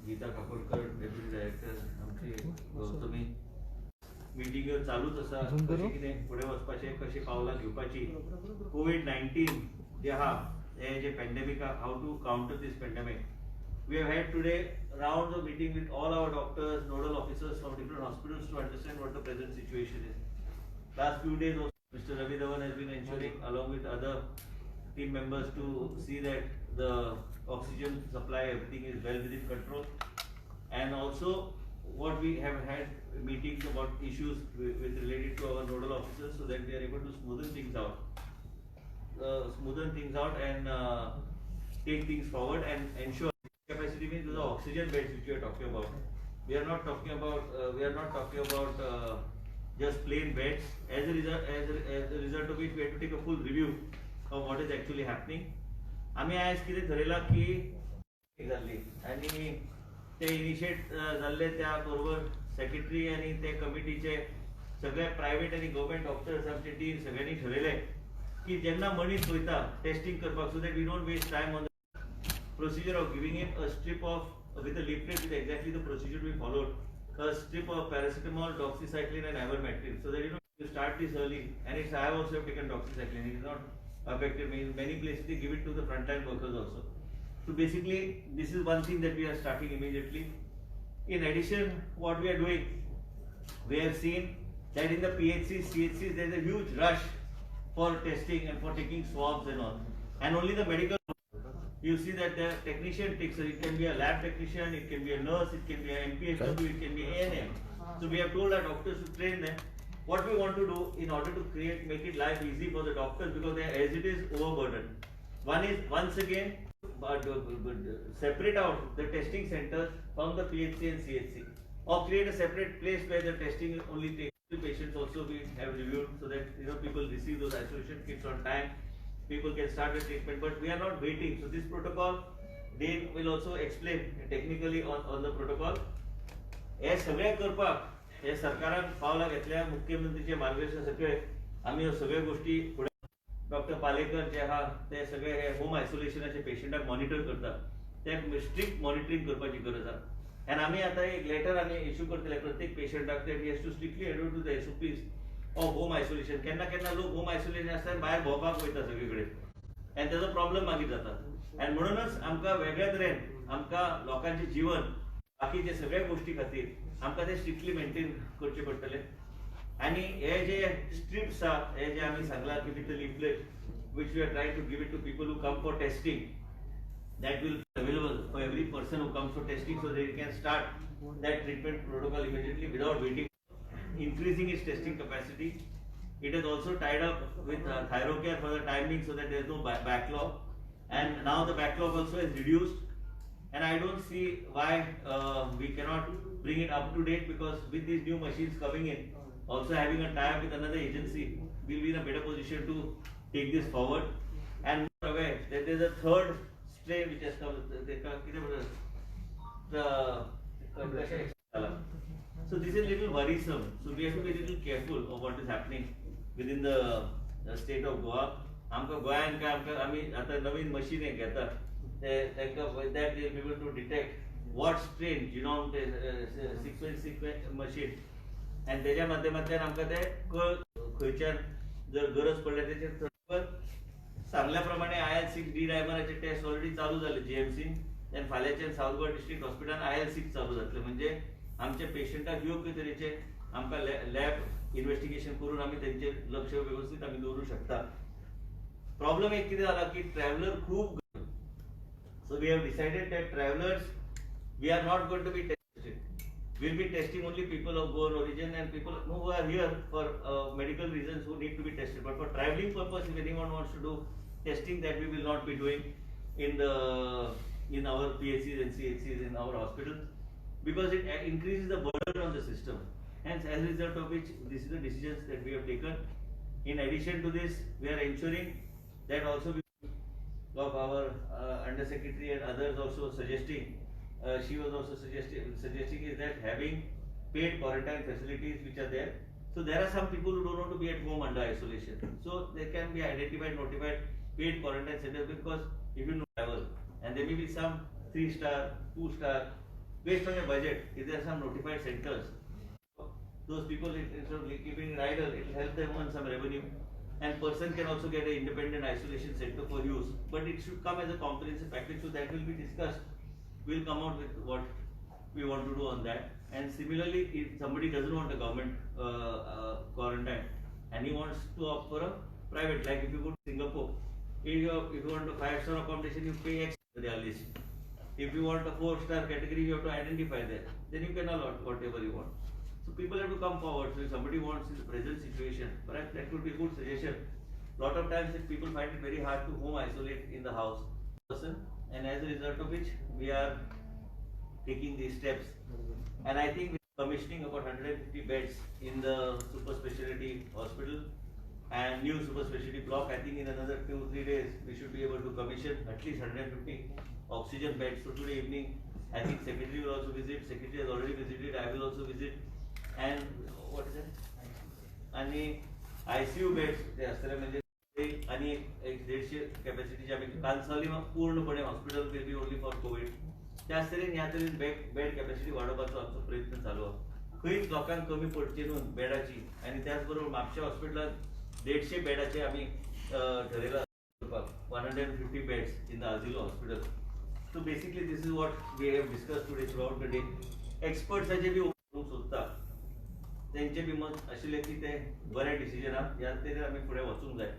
Gita Kakodkar deputy director आमची Gautami meeting चालूच आसा कशें कितें फुडें वचपाचें कशी पावलां घेवपाची COVID-19 जे आहा हे जे pandemic how to counter this pandemic. We have had today rounds of meeting with all our doctors, nodal officers from different hospitals to understand what the present situation is. Last few days Mr. Ravi Dhawan has been ensuring along with other team members to see that the oxygen supply, everything is well within control. And also what we have had meetings about issues with related to our nodal officers so that we are able to smoothen things out and take things forward and ensure capacity means the oxygen beds which we are talking about. We are not talking about just plain beds. As a result of which we have to take a full review of what is actually happening. आम्ही आज कितें ठरयलां की जाल्ली आनी ते initiate जाल्ले त्या बरोबर सेक्रेटरी आनी ते कमिटीचे सगळे प्रायव्हेट आनी गव्हर्मेंट डॉक्टर्स आमचे टीम सगळ्यांनी ठरयलें की जेन्ना मनीस वयता टेस्टिंग करपाक so that we don't waste time on procedure of giving him a strip of with a leaflet with exactly the procedure we followed, a strip of paracetamol, doxycycline and ivermectin, so that you start this early. And it's I have also taken doxycycline. It is not affected me. In many places they give it to the frontline workers also. So basically, this is one thing that we are starting immediately. In addition, what we are doing, we have seen that in the PHCs, CHCs, there is a huge rush for testing and for taking swabs and all, and only the medical. You see that the technician takes it can be a lab technician, it can be a nurse, it can be an MPHW, it can be ANM. So we have told our doctors to train them. What we want to do in order to make it life easy for the doctors because they are as it is overburdened. One is once again separate out the testing centers from the PHC and CHC, or create a separate place where the testing only takes the patients. Also we have reviewed so that people receive those isolation kits on time. People can start the treatment, but we are not waiting. So this protocol, Dave will also explain technically on the protocol. हे सगळे करपाक हे सरकारान पावलां घेतल्या मुख्यमंत्रीचे मार्गदर्शन सकयल आमी सगळ्यो गोष्टी डॉक्टर पालेकर जे आहा ते सगळे हे होम आयसोलेशनाचे पेशंटाक मॉनिटर करतात ते स्ट्रिक्ट मॉनिटरिंग करपाची गरज आहा. आनी आमी आतां एक लेटर आमी इश्यू करतले प्रत्येक पेशंटाक that he has to strictly adhere to the SOPs of home isolation. केन्ना केन्ना लोक होम आयसोलेशन आसता भायर भोंवपाक वयता सगळे कडेन आनी तेजो प्रॉब्लेम मागीर जाता. आनी म्हणूनच आमकां वेगळ्या तरेन आमकां लोकांचें जीवन बाकीचे सगळ्या गोष्टी खातीर आमकां ते स्ट्रिक्टली मेंटेन करचे पडटले. आनी हे जे स्ट्रिप्स आहा हे जे आमी सांगला की with the leaflet which we are trying to give it to people who come for testing, that will be available for every person who comes for testing so they can start that treatment protocol immediately without waiting, increasing its testing capacity. It is also tied up with Thyrocare for the timing so that there is no backlog, and now the backlog also is reduced, and I don't see why we cannot bring it up to date, because with these new machines coming in, also having a tie-up with another agency, we'll be in a better position to take this forward. And more aware that there is a third strain which has come, so this is little worrisome. So we have to be a little careful of what is happening within the state of Goa. आमकां गोंयांत काय आमकां आमी आतां नवीन machine घेतात तांकां with that they will be able to detect what strain genome sequence machine, and तेज्या माध्यमांतल्यान आमकां ते खंयच्यान जर गरज पडल्या तेचेर सांगल्या प्रमाणे IL-6 डी डायमराचे टेस्ट ऑलरेडी चालू झाले GMC, आनी फाल्यांच्यान साऊथ गोवा डिस्ट्रिक्ट हॉस्पिटलान IL-6 चालू जातले. म्हणजे आमच्या पेशंटाक योग्य तरेचे आमकां लॅब इन्व्हेस्टिगेशन करून आमी तेंचेर लक्ष व्यवस्थित आमी दवरूं शकता. प्रॉब्लेम एक कितें जाला की ट्रॅव्हलर खूब, so we have decided that travelers we are not going to be tested. We'll be testing only people of Goan origin and people who are here for medical reasons who need to be tested. But for traveling purpose, if anyone wants to do testing, that we will not be doing in our PHCs and CHCs in our hospitals, because it increases the burden on the system. Hence, as a result of which, this is the decisions that we have taken. In addition to this, we are ensuring that also of our undersecretary and others also suggesting, she was also suggesting is that having paid quarantine facilities which are there. So there are some people who don't want to be at home under isolation. So they can be identified, notified paid quarantine centers, because if you travel, and there may be some 3-star, 2-star based on your budget, if there are some notified centers, those people, instead of keeping it idle, it will help them earn some revenue. And person can also get an independent isolation center for use. But it should come as a comprehensive package, so that will be discussed. We'll come out with what we want to do on that. And similarly, if somebody doesn't want a government quarantine and he wants to opt for a private, like if you go to Singapore, if you want a 5-star accommodation, you pay X to their list. If you want a 4-star category, you have to identify that. Then you can allot whatever you want. So people have to come forward. So if somebody wants in the present situation, perhaps that would be a good suggestion. Lot of times if people find it very hard to home isolate in the house, and as a result of which we are taking these steps. And I think we're commissioning about 150 beds in the super specialty hospital and new super specialty block. I think in another 2-3 days we should be able to commission at least 150 oxygen beds. So today evening, I think Secretary will also visit. Secretary has already visited. I will also visit. And what is it? आणि ICU beds ते असतात म्हणजे आणि 150 कॅपॅसिटीचे आम्ही कालसाली पूर्णपणे hospital will be only for Covid. त्याच तरेन ह्या तरेन बेड कॅपॅसिटी वाडोवपाचो आमचो प्रयत्न चालू आसा. खंयच लोकांक कमी पडची न्हू बेडाची. आणि त्याच बरोबर म्हापशा हॉस्पिटलांत 150 बेडाचे आमी ठरयला 150 beds in the Azilo hospital. So basically this is what we have discuss today throughout the day. एक्सपर्ट्साचे बी सोदता त्यांचे बी मत आशिल्ले की ते बरे डिसिजनाक ह्या तरेन आमी फुडें वचूंक जाय.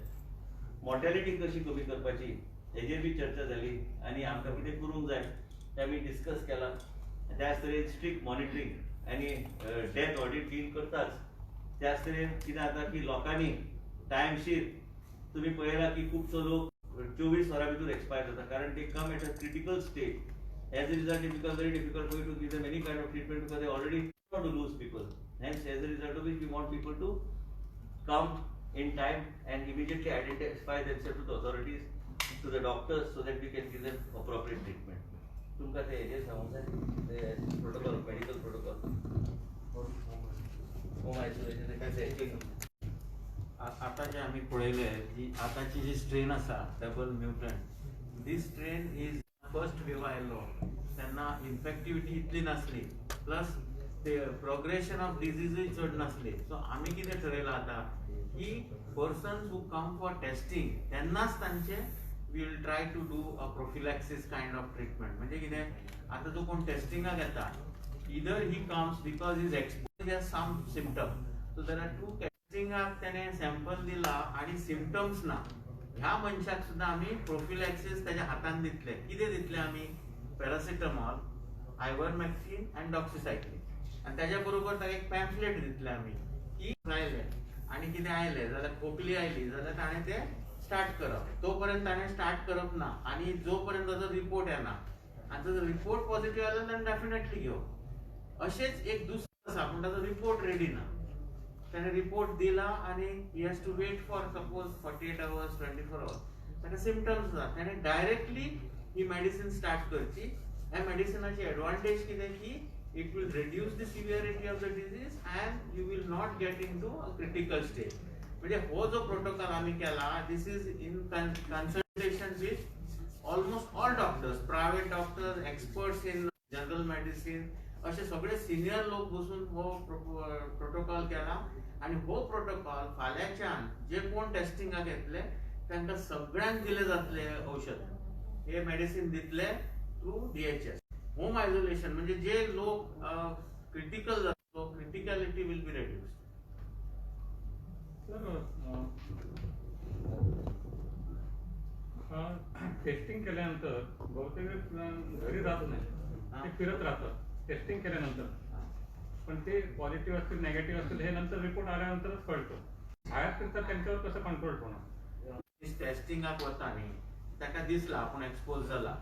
मॉर्टेलिटी कशी कमी करपाची हेजेर बी चर्चा जाली आनी आमकां कितें करूंक जाय तें आमी डिस्कस केलां. त्याच तरेन स्ट्रिक्ट मॉनिटरींग आनी डेथ ऑडिट डील करताच. त्याच तरेन कितें जाता की लोकांनी टायमशीर तुमी पळयलां की खुबसो लोक 24 वरां भितर एक्सपायर जाता कारण ते come at a critical stage. As a result, it becomes very difficult for you to give them any kind of treatment because they already want to lose people. Hence, as a result of which, we want people to come in time and immediately identify themselves to the authorities, to the doctors, so that we can give them appropriate treatment. तुमका ते हे सांगून जाय ते protocol medical protocol home isolation कशें आता जे आम्ही पळयले जी आताची जी स्ट्रेन आसा double mutant, this strain is first wave आयलो तेन्ना इन्फेक्टिविटी इतली नासली प्लस ते प्रोग्रेशन ऑफ डिजीजूय चड नासली. सो आमी कितें ठरयलां आतां की persons who come for testing तेन्नाच तांचे we will try to do a prophylaxis kind of treatment. म्हणजे कितें आतां जो कोण टेस्टिंगाक येता either he comes because is expose has some symptom. So there are two टेस्टिंगाक तेणें सॅम्पल दिला आनी सिम्पटम्स ना ह्या मनशाक सुद्धा आम्ही प्रोफिलॅक्सिस त्याच्या हातान दितले. कितें दितले आम्ही पॅरासिटामॉल, आयव्हरमॅक्टिन अँड डॉक्सिसायक्लिन आणि त्याच्या बरोबर ताका एक पॅम्फलेट दितले आम्ही की आयले आणि कितें आयले जाल्यार खोकली आयली जाल्यार ताणें ते स्टार्ट करप. तोपर्यंत ताणें स्टार्ट करप ना आणि जोपर्यंत ताचो रिपोर्ट येना आणि ताचो रिपोर्ट पॉझिटिव्ह आला ताणें डेफिनेटली घेवप. अशेंच एक दुसरो आसा पूण ताचो रिपोर्ट रेडी ना. त्याने रिपोर्ट दिला आणि he has to wait for suppose 48 hours 24 hours. ताका सिम्पटम्स ना त्याने डायरेक्टली ही मेडिसिन स्टार्ट करची. ह्या मेडिसिनाची एडवांटेज कितें की it will reduce the severity of the disease and you will not get into a critical stage. म्हणजे हो जो प्रोटोकॉल आम्ही केला this is in consultation with almost all doctors, private doctors, experts in general medicine असे सगळे senior लोक बसून हो प्रोटोकॉल केला आणि हो प्रोटोकॉल फाल्यांच्यान जे कोण टेस्टिंगाक येतले तांकां सगळ्यांक दिले जातले औषध. हे मेडिसिन दितले थ्रू DHS. होम आयसोलेशन म्हणजे जे लोक क्रिटिकल जातो criticality will be reduced. Testing केल्यानंतर बहुतेक घरी राहत नाही, ते फिरत राहतात टेस्टिंग केल्यानंतर. पण ते पॉझिटिव्ह असतील नेगेटिव्ह असतील हे नंतर रिपोर्ट आल्यानंतरच कळतं. बाहेर फिरतात त्यांच्यावर कसं कंट्रोल होणार? टेस्टिंगाक वता न्ही ताका दिसला आपण एक्सपोज जाला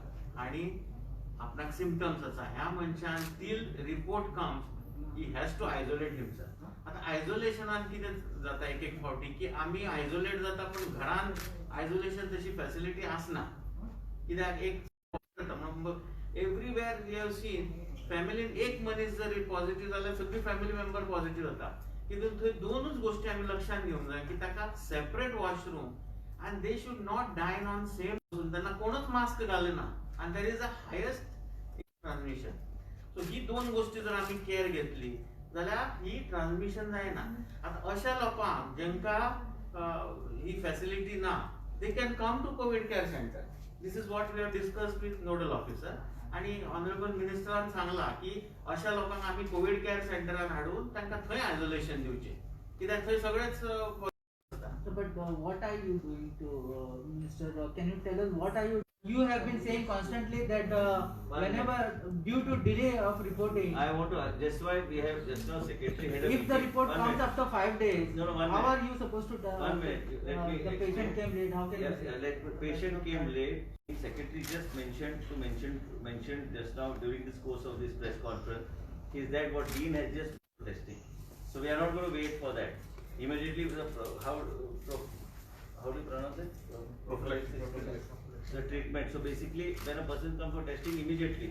आणि आपणाक सिम्पटम्स आसा ह्या मनशान टील report comes he has to isolate himself. आता आयसोलेशनान कितें जाता एक एक फावटी की आमी आयसोलेट जाता पण घरान आयसोलेशन तशी फॅसिलिटी आसना. कित्याक एक एव्हरीवेअर वी हॅव सीन फॅमिलीन एक मनीस जरी पॉझिटिव्ह जाल्यार सगळी फॅमिली मेंबर पॉझिटिव्ह जाता. कित्याक थंय दोनूच गोष्टी आमी लक्षात घेवंक जाय की ताका separate washroom and they should not dine on same. त्यांना कोणच मास्क घालेना and there is a highest transmission. So ही दोन गोष्टी जर आम्ही केअर घेतली जाल्यार ही ट्रान्समिशन जायना. आता अशा लोकांक जेंका ही फॅसिलिटी ना, they can come to COVID care centre. This is what we have discussed with nodal officer. आणि ऑनरेबल मिनिस्टरान सांगला की अशा लोकांक आम्ही कोविड केअर सेंटरान हाडून तांकां थंय आयसोलेशन दिवचे, कित्याक थंय सगळेच But what are you doing to Minister? Can you tell us what are you? You have been saying constantly that whenever due to delay of reporting, I want to just why we have just now secretary had a if the meeting. report One comes minute. after 5 days, No, one how minute. are you supposed to tell? 1 minute. Let me the explain. patient came late. How can you say? Let patient came late. Secretary just mentioned just now during this course of this press conference is that what Dean has just testing. So we are not going to wait for that. Immediately, how do you pronounce it? Prophylaxis. The treatment. So basically, when a person comes for testing, immediately.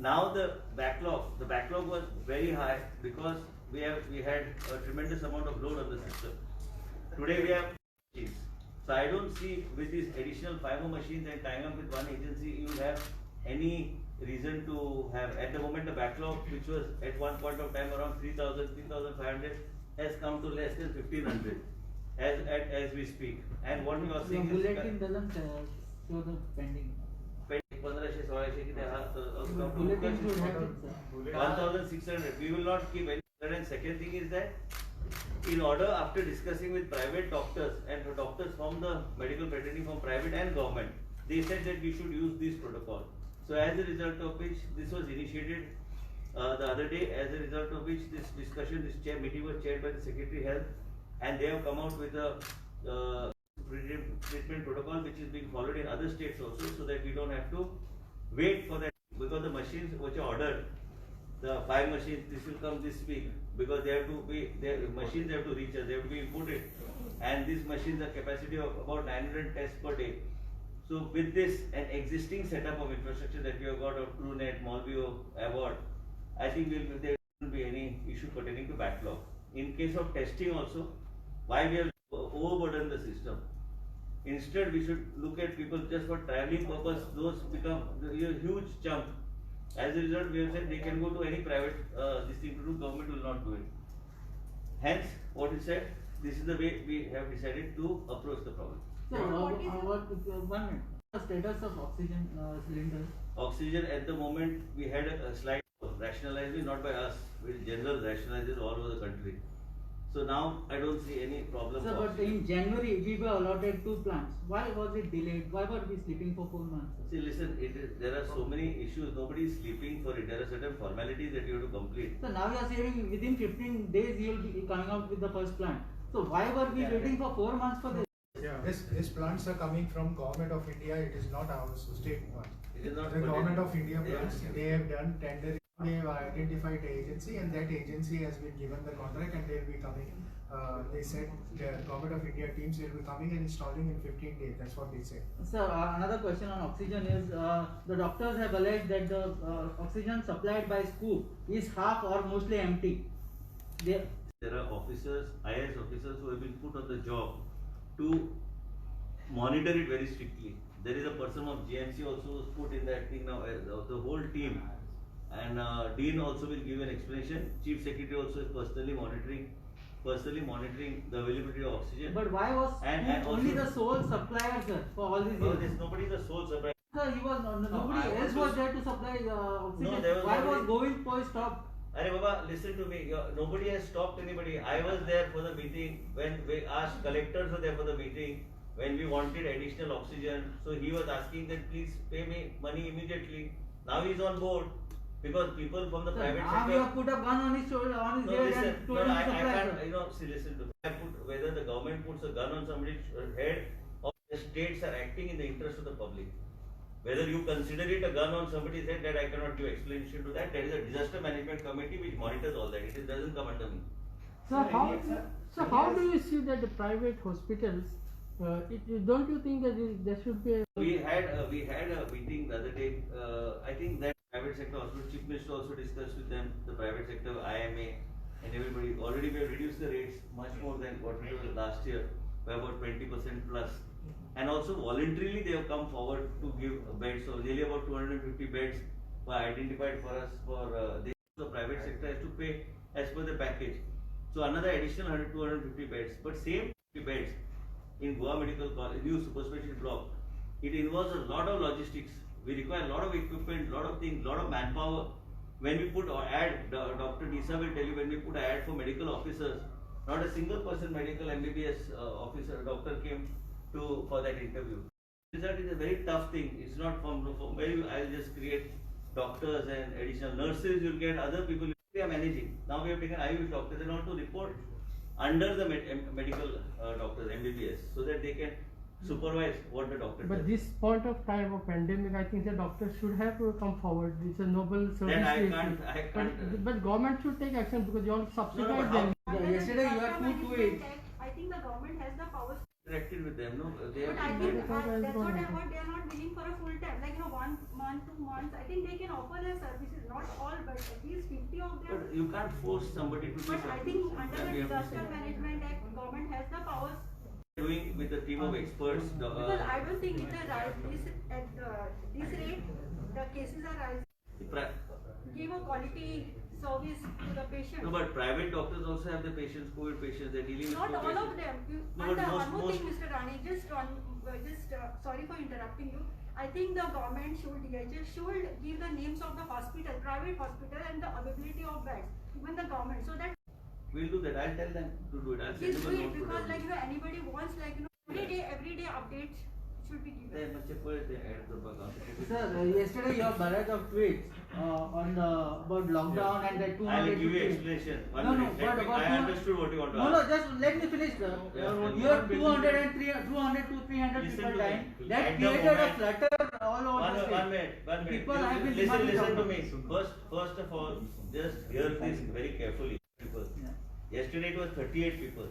Now the backlog was very high because we had a tremendous amount of load on the system. Today we have machines. So I don't see with these additional 5 more machines and tying up with one agency, you will have any reason to have. At the moment, the backlog, which was at one point of time around 3,000, 3,500, has come to less than 1,500 as we speak. And what you are Your seeing bulletin is doesn't show the pending. 1500-1600 किती हा Bulletin should have it, sir. 1,600. We will not keep any. And second thing is that in order, after discussing with private doctors and doctors from the medical fraternity from private and government, they said that we should use this protocol. So as a result of which this was initiated the other day, as a result of which this discussion, meeting was chaired by the Secretary Health, and they have come out with a treatment protocol which is being followed in other states also, so that we don't have to wait for that, because the machines which are ordered, the 5 machines, this will come this week, because they have to be, machines have to reach us, they have to be imported, and these machines have capacity of about 900 tests per day. So with this, an existing setup of infrastructure that we have got of TrueNet, Molvio, Abbott, I think there won't be any issue pertaining to backlog. In case of testing also, why we have overburdened the system? Instead, we should look at people just for traveling purpose. Those become a huge chunk. As a result, we have said they can go to any private this thing to do. Government will not do it. Hence, what is said, this is the way we have decided to approach the problem. So, What is one minute. The status of oxygen cylinders. Oxygen at the moment, we had a slight rationalizing, not by us, with general rationalizes all over the country. So now I don't see any problem. Sir, for but oxygen. in January we were allotted 2 plants. Why was it delayed? Why were we sleeping for 4 months? Sir? See, listen, there are so many issues, nobody is sleeping for it. There are certain formalities that you have to complete. So now you are saying within 15 days you will be coming out with the first plant. So why were we waiting for 4 months for this? These plants are coming from Government of India. It is not our state one. It is not The Government pertaining- of India plants. Yeah. They have done tender. They have identified the agency, and that agency has been given the contract, and they will be coming. They said the Government of India teams will be coming and installing in 15 days. That's what they said. Sir, another question on oxygen is the doctors have alleged that the oxygen supplied by Scoop is half or mostly empty. There are officers, IAS officers who have been put on the job to monitor it very strictly. There is a person of GMC also who's put in that thing now, the whole team. And Dean also will give an explanation. Chief Secretary also is personally monitoring the availability of oxygen. But why was And Scoop only also- the sole supplier, sir, for all these No, years? there's nobody the sole supplier. Sir, he was nobody I else want was to- there to supply oxygen. No, there was why was nobody. Govind Poi stopped? Arey Baba, listen to me. Nobody has stopped anybody. I was there for the meeting when we asked, collectors were there for the meeting when we wanted additional oxygen. So he was asking that please pay me money immediately. Now he's on board because people from the Sir, private now sector. you have put a gun on his shoulder, on his No, head listen. and No, told him I to supply, can't. sir. See, listen to me. Whether the government puts a gun on somebody's head or the states are acting in the interest of the public. Whether you consider it a gun on somebody's head, that I cannot give explanation to that. There is a disaster management committee which monitors all that. It doesn't come under me. How do you see that the private hospitals? Don't you think that there should be a We had a meeting the other day. I think that private sector hospital chief minister also discussed with them, the private sector, IMA, and everybody. Already we have reduced the rates much more than what we did last year by about 20% plus. And also voluntarily they have come forward to give beds. So really about 250 beds identified for us for the private sector has to pay as per the package. So another additional 100 250 beds, but same 50 beds in Goa Medical College, new super specialty block. It involves a lot of logistics. We require a lot of equipment, lot of things, lot of manpower. When we put our ad, Dr. Nisa will tell you, when we put an ad for medical officers, not a single person medical MBBS officer, doctor came for that interview. Result is a very tough thing. It's not from where I'll just create doctors and additional nurses, you'll get other people we are managing. Now we have taken IVF doctors and want to report under the medical doctors, MBBS, so that they can supervise what the doctor But does. this point of time of pandemic, I think the doctor should have come forward. It's a noble service. Then I to- can't. But government should take action because you want to subsidize but them. Yeah, yesterday you had two tweets. I think the government has the powers. Interacted with them, no? They But have I been think very- that's what I government. heard. They are not willing for a full time, like 1 month, 2 months. I think they can offer their services, not all, but at least 50 of them. But you can't force somebody to do But something. I think under That the we have to Disaster say. Management Act, government has the powers. Doing with a team of experts. Because I don't think at this rate, the cases are rising. Give a quality service to the patient. No, but private doctors also have the patients, COVID patients. They're dealing with Not COVID all of patients. them. No, And but one more most- thing, Mr. Rani, sorry for interrupting you. I think the government should, DHS should give the names of the hospital, private hospital, and the availability of beds, even the government, so that We'll do that. I'll tell them to do it. I'll send please them do a it, note to because them. anybody wants every day updates should be given. They must have put it there at the back. Sir, yesterday your barrage of tweets on the about lockdown and the 200. I'll give you explanation. One No, no, minute. but Let me, about I two- understood what you want to No, ask. no, just let me finish. Yeah. You have 200 and 200 to 300 Listen people to me. dying. That At the created a moment- flutter all over the One state. minute. People have been Listen demanding to me. doctors. First of all, just hear this very carefully. People. Yeah. Yesterday it was 38 people.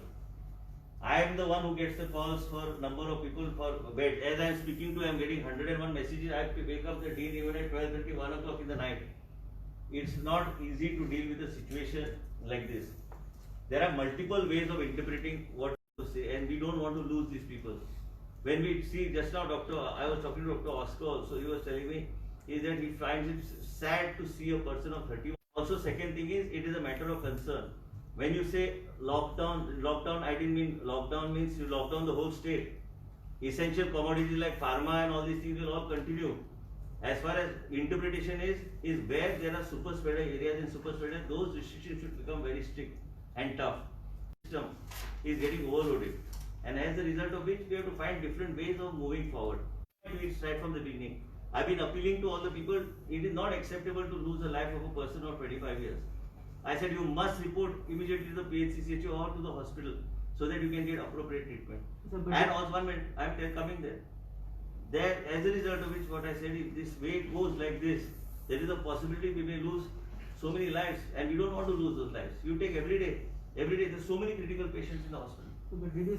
I am the one who gets the calls for number of people for bed. As I am speaking to, I am getting 101 messages. I have to wake up the dean even at 12:30, 1 o'clock in the night. It's not easy to deal with a situation like this. There are multiple ways of interpreting what to say, and we don't want to lose these people. When we see just now, I was talking to Dr. Oscar also. He was telling me is that he finds it sad to see a person of 30. Also, second thing is it is a matter of concern. When you say lockdown, I didn't mean lockdown means you lock down the whole state. Essential commodities like pharma and all these things will all continue. As far as interpretation is where there are super spreader areas and super spreader, those restrictions should become very strict and tough. System is getting overloaded, and as a result of which we have to find different ways of moving forward. It's right from the beginning. I've been appealing to all the people. It is not acceptable to lose the life of a person of 25 years. I said you must report immediately to the PHCCHO or to the hospital so that you can get appropriate treatment. So, but- And also one minute, I am coming there. There, as a result of which, what I said is, this way it goes like this, there is a possibility we may lose so many lives, and we don't want to lose those lives. You take every day, there's so many critical patients in the hospital. So, but did you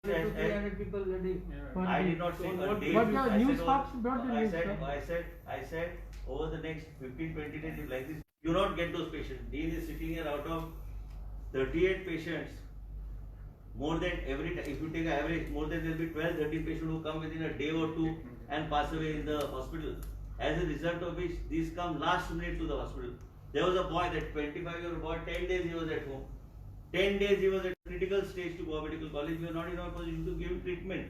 say 200 to 300 people a day? But I did not say a day. But the I news said talks brought the news, I said over the next 15-20 days, if like this, you not get those patients. Dean is sitting here out of 38 patients. More than every time, if you take an average, more than there will be 12-13 patients who come within a day or two and pass away in the hospital. As a result of which, these come last minute to the hospital. There was a boy, that 25-year-old boy, 10 days he was at home. 10 days he was at critical stage to Goa Medical College. We were not in a position to give him treatment.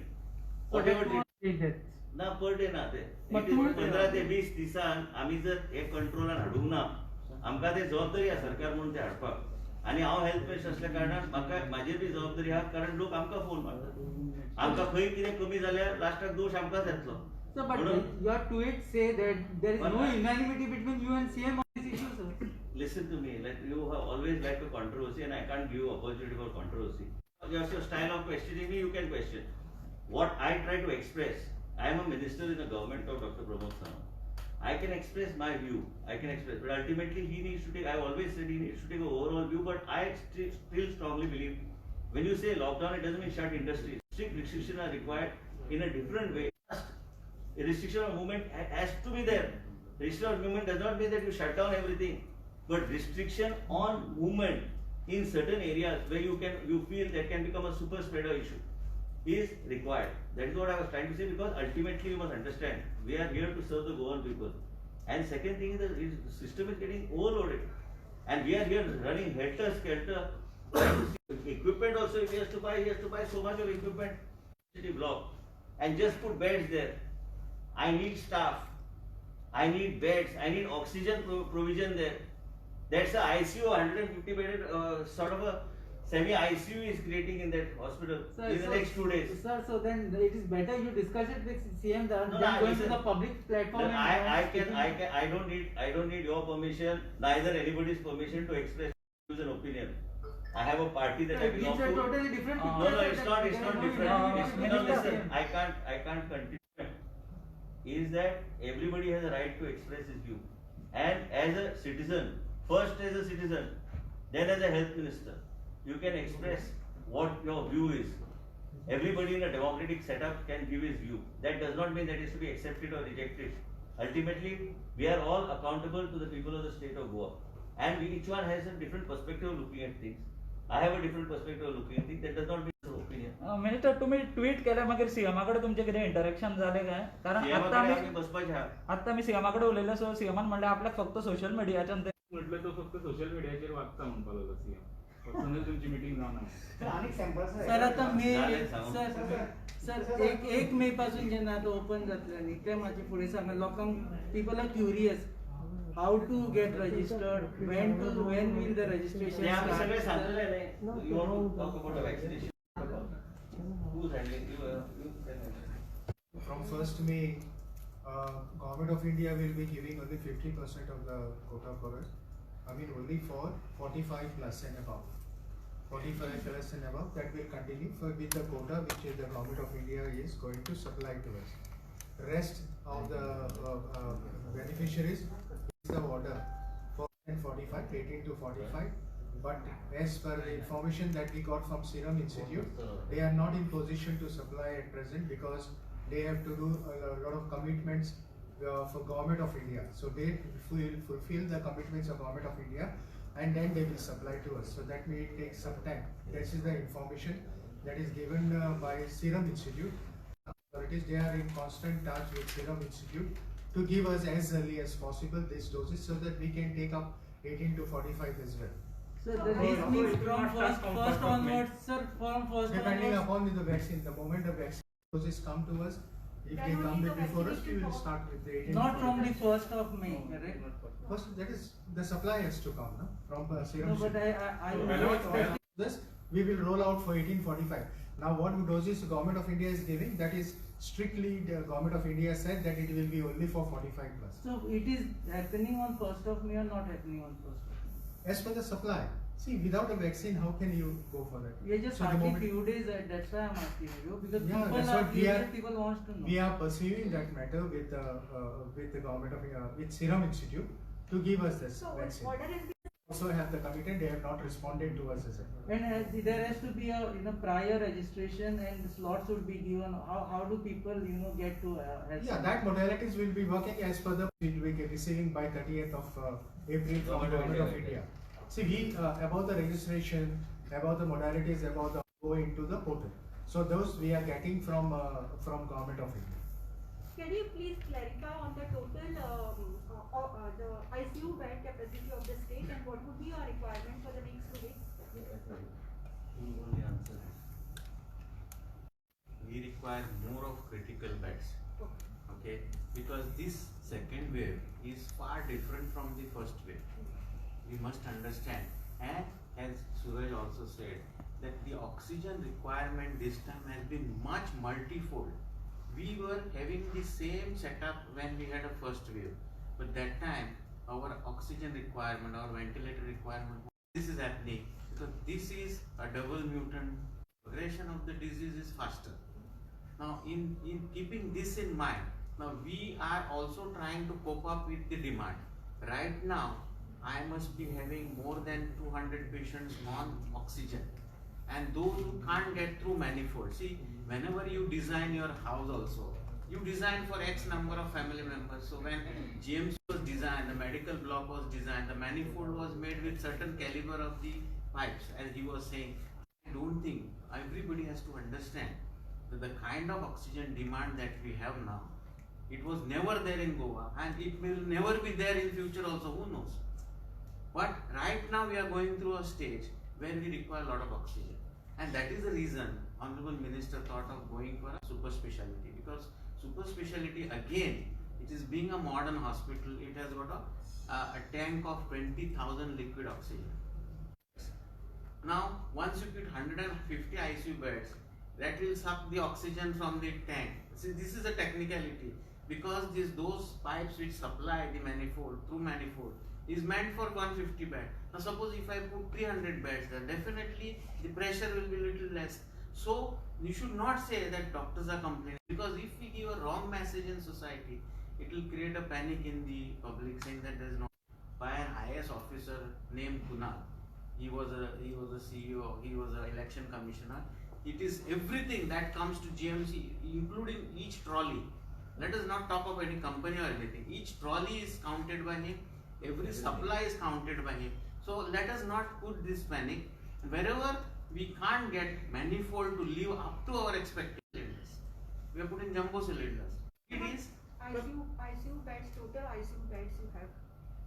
Whatever treatment. ना per day ना ते But 15 ते 20 दिसान आम्ही जर एक कंट्रोलान हाडूंक ना आमकां ते जबाबदारी आसा सरकार म्हणून ते हाडपाक आणि हांव हेल्थ पेशंट असल्या कारणान म्हाका म्हाजेर बी जबाबदारी आहा कारण लोक आमकां फोन मारतात आमकां खंय कितें कमी जाल्यार लास्टाक दोश आमकांच येतलो Sir, but म्हणून your tweets say that there is But no I- unanimity between you and CM on this issue, sir. listen to me, like you have always liked a controversy and I can't give you opportunity for controversy. Just your style of questioning me, you can question. What I try to express, I am a minister in the government of Dr. Pramod Sawant. I can express my view, but ultimately he needs to take, I always said he needs to take an overall view, but I still strongly believe, when you say lockdown, it doesn't mean shut industries. Strict restrictions are required in a different way. A restriction of movement has to be there. Restriction of movement does not mean that you shut down everything, but restriction on movement in certain areas where you feel that can become a super spreader issue is required. That is what I was trying to say, because ultimately you must understand, we are here to serve the Goan people. And second thing is that the system is getting overloaded. And we are here running helter skelter. Equipment also, if he has to buy so much of equipment, city block, and just put beds there. I need staff, I need beds, I need oxygen provision there. That's a ICU, 150 bedded sort of a semi ICU is creating in that hospital in the next 2 days. Sir, so then it is better you discuss it with CM than No, going listen, to the public platform. then and I don't need your permission, neither anybody's permission to express views and opinion. I have a party that I It gives belong a to. totally different picture. No, sir, it's that not there is no different. It's, unity. no, listen, I can't continue. Is that everybody has a right to express his view. And as a citizen, first as a citizen, then as a health minister, you can express what your view is. Everybody in a democratic setup can give his view. That does not mean that it is to be accepted or rejected. Ultimately, we are all accountable to the people of the state of Goa. And each one has a different perspective of looking at things. I have a different perspective of looking at things. That does not mean it's an opinion. Minister तुम्ही tweet केल्या मागीर सीएमाकडे तुमचे कितें interaction जाले काय कारण आता मी सीएमाकडे उलयले सो सीएमान म्हणले आपल्याक फक्त सोशल मीडियाच्यान म्हटलं तो फक्त सोशल मीडियाचेर वागता म्हणपाक लागलो सीएम पर्सनल तुमची मिटिंग जावना सर आता मे चालेल, सांगू. सर एक मे पासून जेन्ना आता ओपन जातलें न्ही तें मातशें फुडें सांगा लोकांक people are curious how to get registered when will the registration ते आम्ही सगळे start? सांगलेले नाही. You want to talk about the vaccination? Who's handling? You tell me. From 1st May, Government of India will be giving only 50% of the quota for us. I mean only for 45 plus and above. 45 plus and above, that will continue for with the quota which is the Government of India is going to supply to us. Rest of the beneficiaries is the order for 45, 18 to 45. But as per the information that we got from Serum Institute, they are not in position to supply at present because they have to do a lot of commitments for Government of India. So they will fulfill the commitments of Government of India and then they will supply to us. So that may take some time. This is the information that is given by Serum Institute. Authorities, they are in constant touch with Serum Institute to give us as early as possible these doses so that we can take up 18 to 45 as well. So this means from first onwards, sir, from first Depending onwards. upon the vaccine, the moment the vaccine doses come to us, if they come before us, we will start with the 18. Not from the 1st of May, correct? First, that is the supply has to come, no? From Serum. No, but Institute. This we will roll out for 1845. Now, what doses the Government of India is giving? That is strictly the Government of India said that it will be only for 45 plus. So it is happening on 1st of May or not happening on 1st of May? As per the supply, see, without a vaccine, how can you go for that? We are just So the hardly moment- few days. That's why I'm asking you because Yeah, people that's are what we curious. are- People wants to know. We are pursuing that matter with the Government of with Serum Institute to give us this So vaccine. order has been Also have the committed, they have not responded to us as well. And there has to be a prior registration and slots would be given. How do people get to have Yeah, some- that modalities will be working as per the we will be receiving by 30th of April from Government of India. See, we about the registration, about the modalities, about the go into the portal. So those we are getting from Government of India. Can you please clarify on the total the ICU bed capacity of the state and what would be your requirement for the next 2 weeks? Who only answer this? We require more of critical beds. Okay, because this second wave is far different from the first wave. We must understand, and as Suraj also said, that the oxygen requirement this time has been much multifold. We were having the same setup when we had a first wave, but that time our oxygen requirement, our ventilator requirement, this is happening because this is a double mutant. Progression of the disease is faster. Now, in keeping this in mind, now we are also trying to cope up with the demand. Right now, I must be having more than 200 patients on oxygen, and those who can't get through manifold. See, whenever you design your house also, you design for X number of family members. So when GMC was designed, the medical block was designed, the manifold was made with certain caliber of the pipes, as he was saying. I don't think everybody has to understand that the kind of oxygen demand that we have now, It was never there in Goa, and it will never be there in future also, who knows. But right now we are going through a stage where we require a lot of oxygen. And that is the reason Honorable Minister thought of going for a super speciality, because super speciality again, it is being a modern hospital, it has got a tank of 20,000 liquid oxygen. Now, once you put 150 ICU beds, that will suck the oxygen from the tank. See, this is a technicality, because those pipes which supply the manifold, through manifold, is meant for 150 beds. Now suppose if I put 300 beds there, definitely the pressure will be little less. So you should not say that doctors are complaining, because if we give a wrong message in society, it will create a panic in the public saying that there is no. By an IS officer named Kunal, he was a CEO, he was an election commissioner. It is everything that comes to GMC, including each trolley. Let us not talk of any company or anything. Each trolley is counted by him. Every supply is counted by him. So let us not put this panic. Wherever we can't get manifold to live up to our expected cylinders, we are putting jumbo cylinders. It is ICU beds, total ICU beds you have.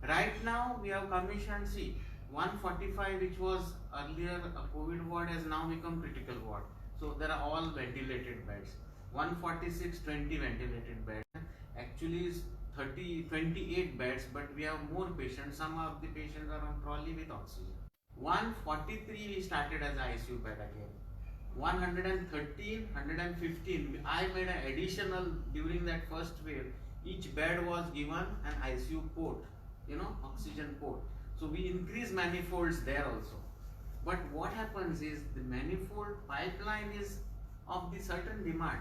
right now we have commissioned, see, 145 which was earlier a COVID ward has now become critical ward. So there are all ventilated beds. 146, 20 ventilated beds. Actually is 28 beds, but we have more patients. Some of the patients are on trolley with oxygen. 143 we started as ICU bed again. 113, 115. I made an additional during that first wave. Each bed was given an ICU port, oxygen port. So we increase manifolds there also. But what happens is the manifold pipeline is of the certain demand.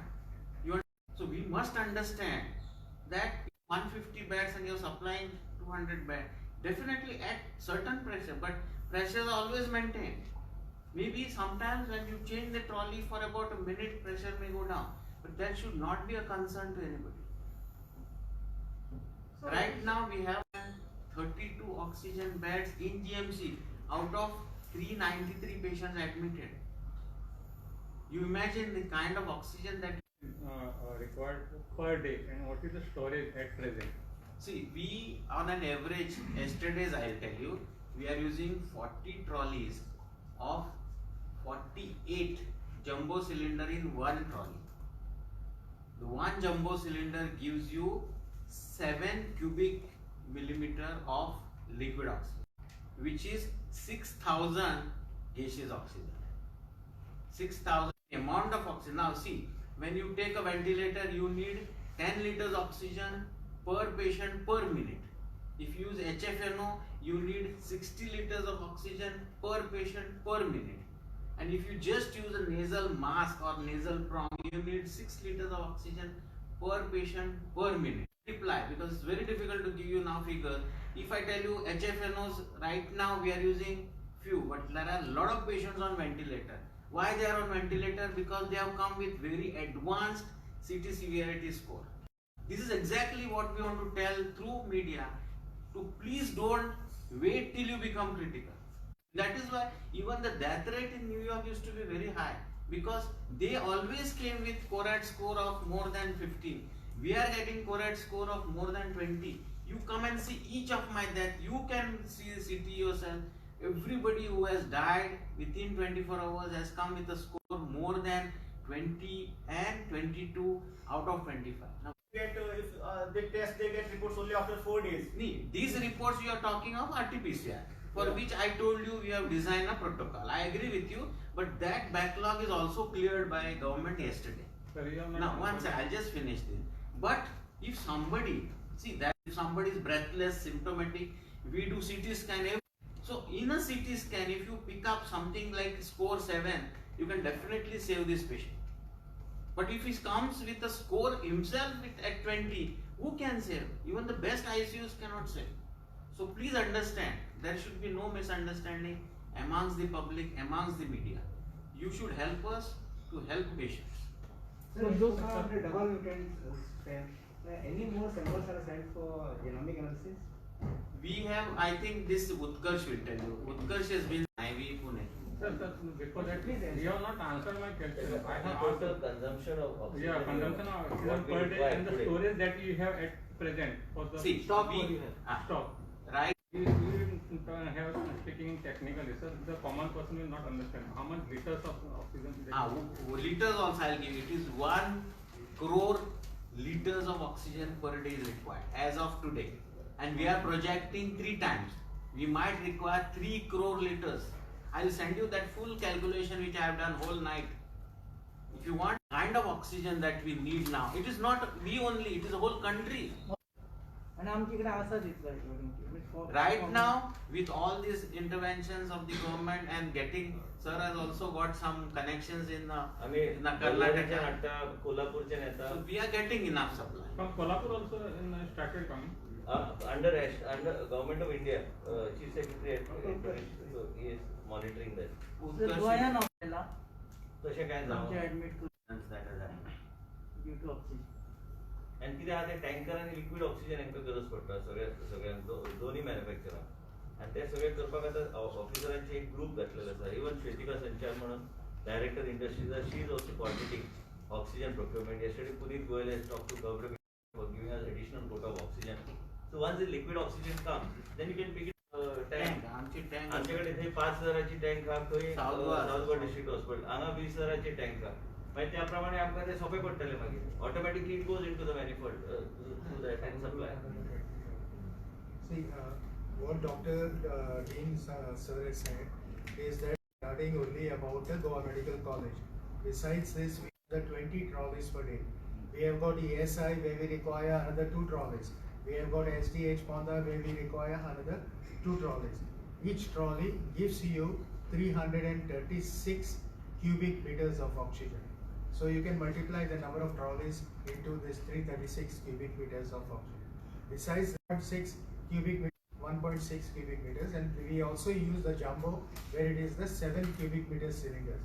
So we must understand that 150 beds and you're supplying 200 beds, definitely at certain pressure, but pressure is always maintained. Maybe sometimes when you change the trolley for about a minute, pressure may go down, but that should not be a concern to anybody. So Right now we have 32 oxygen beds in GMC out of 393 patients admitted. You imagine the kind of oxygen that required per day, and what is the storage at present? See, we on an average, yesterday's I'll tell you, we are using 40 trolleys of 48 jumbo cylinder in one trolley. The one jumbo cylinder gives you 7 cubic millimeter of liquid oxygen, which is 6,000 gaseous oxygen. 6,000 amount of oxygen. Now see, when you take a ventilator, you need 10 liters oxygen per patient per minute. If you use HFNO, you need 60 liters of oxygen per patient per minute. And if you just use a nasal mask or nasal prong, you need 6 liters of oxygen per patient per minute. Multiply, because it's very difficult to give you now figure. If I tell you HFNOs right now we are using few, but there are a lot of patients on ventilator. Why they are on ventilator? Because they have come with very advanced CT severity score. This is exactly what we want to tell through media, to please don't wait till you become critical. That is why even the death rate in New York used to be very high, because they always came with CORAD score of more than 15. We are getting CORAD score of more than 20. You come and see each of my death, you can see the CT yourself. Everybody who has died within 24 hours has come with a score more than 20 and 22 out of 25. Now, If they test, they get reports only after 4 days. these reports you are talking of RT-PCR, for which I told you we have designed a protocol. I agree with you, but that backlog is also cleared by government yesterday. Now, once I'll just finish this. But if somebody, if somebody is breathless, symptomatic, we do CT scan. So in a CT scan, if you pick up something like score 7, you can definitely save this patient. But if he comes with a score himself at 20, who can save? Even the best ICUs cannot save. So please understand, there should be no misunderstanding amongst the public, amongst the media. You should help us to help patients. So those are the double mutant strain. Any more samples are sent for genomic analysis? We have, I think this Utkarsh will tell you. Utkarsh has been IV Pune. Sir, before that, you have not answered my question. I have Total asked. consumption of oxygen. Yeah, consumption of oxygen what we per day require and the today. storage that you have at present for the See, stock. we- What you have? Stock. Right. You have speaking in technically, sir. The common person will not understand how much liters of oxygen. Liters also I'll give you. It is 1 crore liters of oxygen per day is required as of today. And we are projecting 3 times. We might require 3 crore liters. I'll send you that full calculation which I have done whole night. If you want kind of oxygen that we need now, it is not we only, it is the whole country. आणि आमच्याकडे असं दिसलं Right now, with all these interventions of the government and getting, sir has also got some connections in आम्ही Karnataka. आता कोल्हापूरच्या नेता So we are getting enough supply. From Kolhapur also started coming. under government of India, chief secretary so he is monitoring that. गोया नव्हत्याला तसे काय आमच्या जाऊ admit That is that. Due to oxygen आणि किती आता टँकर आणि लिक्विड ऑक्सिजन यांना गरज पडटा सगळ्यांक दोन्ही मॅन्युफॅक्चरांक आणि ते सगळे करपाक आता ऑफिसरांची एक ग्रुप घातलेलो आसा इवन श्वेतिका संचार म्हणून director industries she is also coordinating oxygen procurement yesterday Puneet Goyal has talked to government for giving us additional quota of oxygen. So once the liquid oxygen comes, then you can pick it tank. आमच्याकडे थंय 5,000ची tank हा खंय south district hospital हांगा 20,000ची tank हा मागीर त्या प्रमाणे आमकां ते सोंपें पडटलें मागीर automatically it goes into the manifold through that and supply. See, what Dr. Dean sir has said is that regarding only about the Goa Medical College. Besides this, we have the 20 trolleys per day. We have got ESI where we require another 2 trolleys. We have got SDH Ponda where we require another 2 trolleys. Each trolley gives you 336 cubic meters of oxygen. So you can multiply the number of trolleys into this 336 cubic meters of oxygen. Besides 1.6 cubic meters, 1.6 cubic meters, and we also use the jumbo where it is the 7 cubic meter cylinders.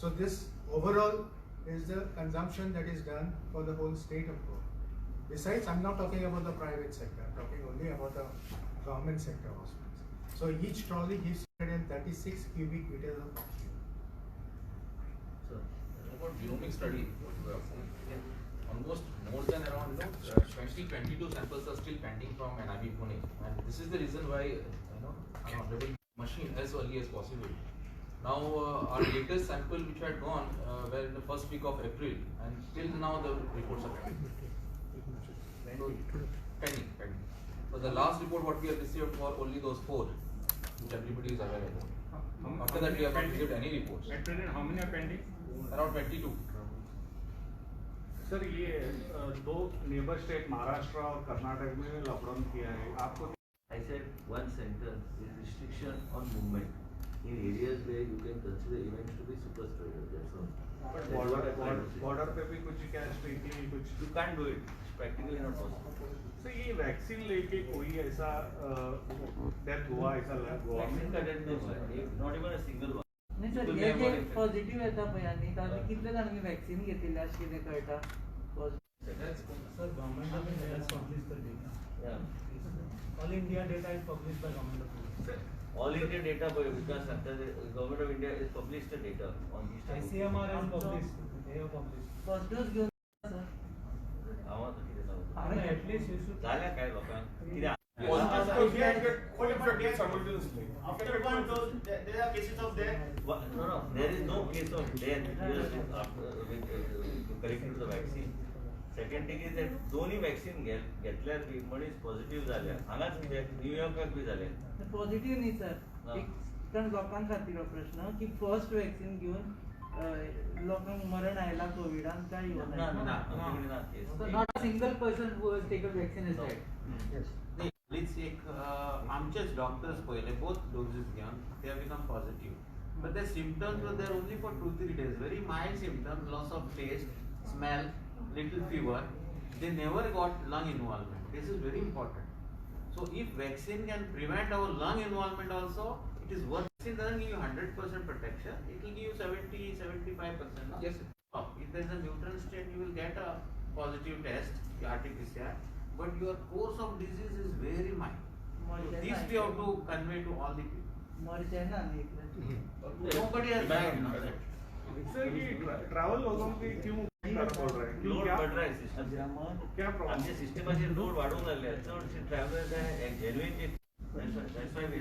So this overall is the consumption that is done for the whole state of Goa. Besides, I'm not talking about the private sector, I'm talking only about the government sector hospitals. So each trolley gives 136 cubic meters of oxygen. About genomic study, what you have seen, almost more than around 2022 samples are still pending from NIB Pune, and this is the reason why an honorable machine as early as possible. Now our latest sample which had gone were in the first week of April, and till now the reports are pending. Pending. So the last report what we have received for only those 4, which everybody is aware about. After that we have not received any reports. At present, how many are pending? Around 22. Sir ये 2 neighbour state Maharashtra और कर्नाटक में lockdown किया है आपको. I said one sentence is restriction on movement in areas where you can consider events to be super spreader. That's all. But border पे भी कुछ क्या स्ट्रिक्टली कुछ. You can't do it. It's practically not possible. Sir ये vaccine लेके कोई ऐसा death हुआ ऐसा गोवा में. Vaccine का death नहीं हुआ है. Not even a single one. नाही सर हे जे पॉझिटिव्ह येता पळय आनी तांणी कितले जाणांनी वॅक्सिन घेतिल्ले अशें कितें कळटा Sir, government of India has published the data. Yeah. All India data is published by government of India. All India data by Vikas Santa, the government of India has published the data on these types. ICMR has published. They have published. First dose घेऊन sir आवाज किती सांगू? आणि at least you should. झाल्या काय लोकांक किती After one dose, there are cases of death. No, there is no case of death connected to the vaccine. Second thing is that दोन्ही वॅक्सिन घेतल्यार बी मनीस पॉझिटिव्ह जाल्या हांगाच कित्याक न्यूयॉर्काक बी जाले. पॉझिटिव्ह न्ही सर एक कारण लोकां खातीर हो प्रश्न की फर्स्ट वॅक्सिन घेऊन लोकांक मरण आयला कोविडान काय येवना. Not a single person who has taken vaccine is dead. Please एक आमचेच डॉक्टर्स पहिले बोथ डोसेस घेवन they have become positive, but their symptoms were there only for 2-3 days, very mild symptoms, loss of taste, smell, little fever. They never got lung involvement. This is very important. So if vaccine can prevent our lung involvement also, it is worth. Vaccine doesn't give you 100% protection, it will give you 70-75%. Yes, sir. If there is a mutant strain, you will get a positive test, RT-PCR, but your course of disease is very mild. So this we have to convey to all the people. मर जाए ना Nobody has died now. Sir ये travel लोगों के क्यों फर्क पड़ रहा है? क्यों लोड क्या बढ़ रहा है सिस्टम क्या प्रॉब्लेम? आमच्या सिस्टमाचे लोड वाढवून लागले आहेत. So ट्रॅव्हलर्स आहे जेन्युइन that's why we